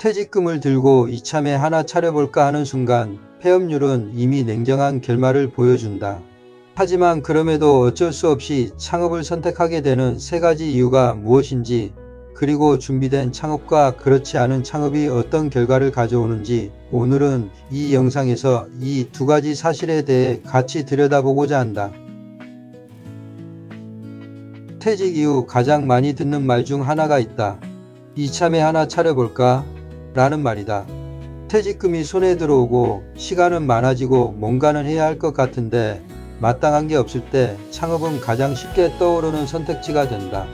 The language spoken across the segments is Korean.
퇴직금을 들고 이참에 하나 차려볼까 하는 순간 폐업률은 이미 냉정한 결말을 보여준다. 하지만 그럼에도 어쩔 수 없이 창업을 선택하게 되는 세 가지 이유가 무엇인지, 그리고 준비된 창업과 그렇지 않은 창업이 어떤 결과를 가져오는지 오늘은 이 영상에서 이 두 가지 사실에 대해 같이 들여다보고자 한다. 퇴직 이후 가장 많이 듣는 말 중 하나가 있다. 이참에 하나 차려볼까? 라는 말이다. 퇴직금이 손에 들어오고 시간은 많아지고 뭔가는 해야 할 것 같은데 마땅한 게 없을 때 창업은 가장 쉽게 떠오르는 선택지가 된다.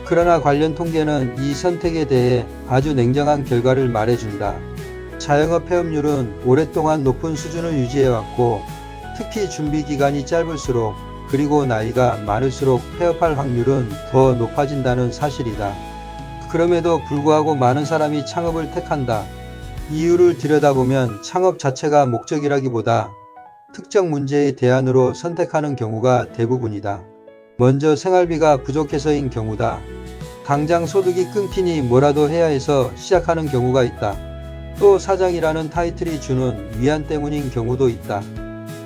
그러나 관련 통계는 이 선택에 대해 아주 냉정한 결과를 말해준다. 자영업 폐업률은 오랫동안 높은 수준을 유지해왔고, 특히 준비 기간이 짧을수록 그리고 나이가 많을수록 폐업할 확률은 더 높아진다는 사실이다. 그럼에도 불구하고 많은 사람이 창업을 택한다. 이유를 들여다보면 창업 자체가 목적이라기보다 특정 문제의 대안으로 선택하는 경우가 대부분이다. 먼저 생활비가 부족해서인 경우다. 당장 소득이 끊기니 뭐라도 해야 해서 시작하는 경우가 있다. 또 사장이라는 타이틀이 주는 위안 때문인 경우도 있다.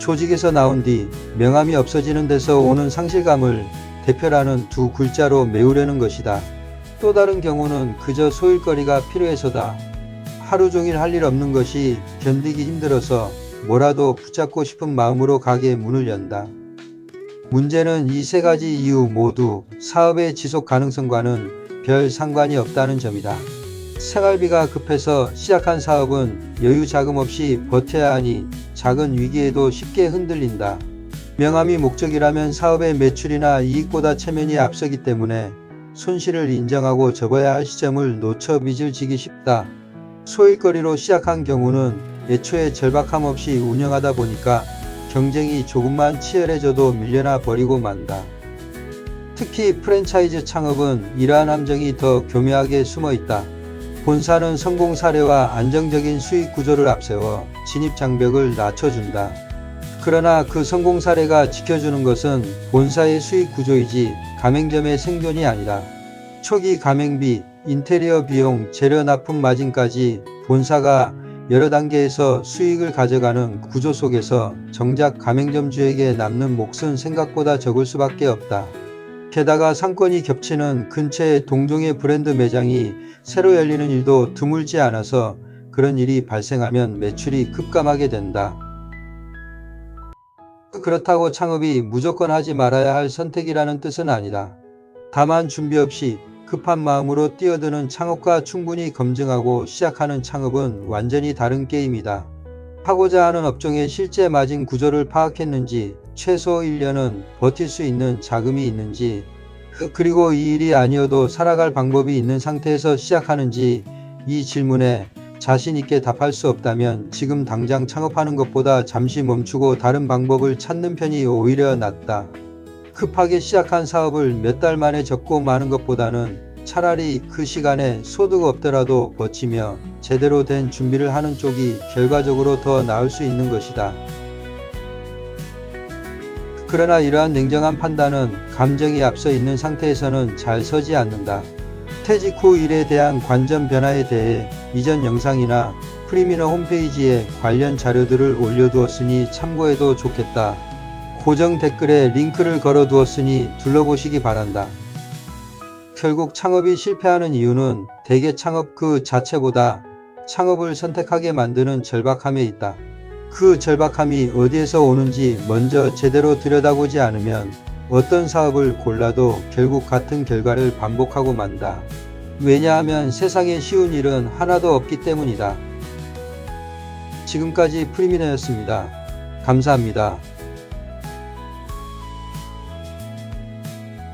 조직에서 나온 뒤 명함이 없어지는 데서 오는 상실감을 대표라는 두 글자로 메우려는 것이다. 또 다른 경우는 그저 소일거리가 필요해서다. 하루 종일 할 일 없는 것이 견디기 힘들어서 뭐라도 붙잡고 싶은 마음으로 가게에 문을 연다. 문제는 이 세 가지 이유 모두 사업의 지속 가능성과는 별 상관이 없다는 점이다. 생활비가 급해서 시작한 사업은 여유 자금 없이 버텨야 하니 작은 위기에도 쉽게 흔들린다. 명함이 목적이라면 사업의 매출이나 이익보다 체면이 앞서기 때문에 손실을 인정하고 접어야 할 시점을 놓쳐 빚을 지기 쉽다. 소일거리로 시작한 경우는 애초에 절박함 없이 운영하다 보니까 경쟁이 조금만 치열해져도 밀려나 버리고 만다. 특히 프랜차이즈 창업은 이러한 함정이 더 교묘하게 숨어 있다. 본사는 성공 사례와 안정적인 수익 구조를 앞세워 진입 장벽을 낮춰준다. 그러나 그 성공 사례가 지켜주는 것은 본사의 수익 구조이지 가맹점의 생존이 아니다. 초기 가맹비, 인테리어 비용, 재료 납품 마진까지 본사가 여러 단계에서 수익을 가져가는 구조 속에서 정작 가맹점주에게 남는 몫은 생각보다 적을 수밖에 없다. 게다가 상권이 겹치는 근처의 동종의 브랜드 매장이 새로 열리는 일도 드물지 않아서 그런 일이 발생하면 매출이 급감하게 된다. 그렇다고 창업이 무조건 하지 말아야 할 선택이라는 뜻은 아니다. 다만 준비 없이 급한 마음으로 뛰어드는 창업과 충분히 검증하고 시작하는 창업은 완전히 다른 게임이다. 하고자 하는 업종의 실제 마진 구조를 파악했는지, 최소 1년은 버틸 수 있는 자금이 있는지, 그리고 이 일이 아니어도 살아갈 방법이 있는 상태에서 시작하는지, 이 질문에 자신 있게 답할 수 없다면 지금 당장 창업하는 것보다 잠시 멈추고 다른 방법을 찾는 편이 오히려 낫다. 급하게 시작한 사업을 몇 달 만에 접고 마는 것보다는 차라리 그 시간에 소득 없더라도 버티며 제대로 된 준비를 하는 쪽이 결과적으로 더 나을 수 있는 것이다. 그러나 이러한 냉정한 판단은 감정이 앞서 있는 상태에서는 잘 서지 않는다. 퇴직 후 일에 대한 관점 변화에 대해 이전 영상이나 프리미너 홈페이지에 관련 자료들을 올려두었으니 참고해도 좋겠다. 고정 댓글에 링크를 걸어 두었으니 둘러보시기 바란다. 결국 창업이 실패하는 이유는 대개 창업 그 자체보다 창업을 선택하게 만드는 절박함에 있다. 그 절박함이 어디에서 오는지 먼저 제대로 들여다보지 않으면 어떤 사업을 골라도 결국 같은 결과를 반복하고 만다. 왜냐하면 세상에 쉬운 일은 하나도 없기 때문이다. 지금까지 프리미너였습니다. 감사합니다.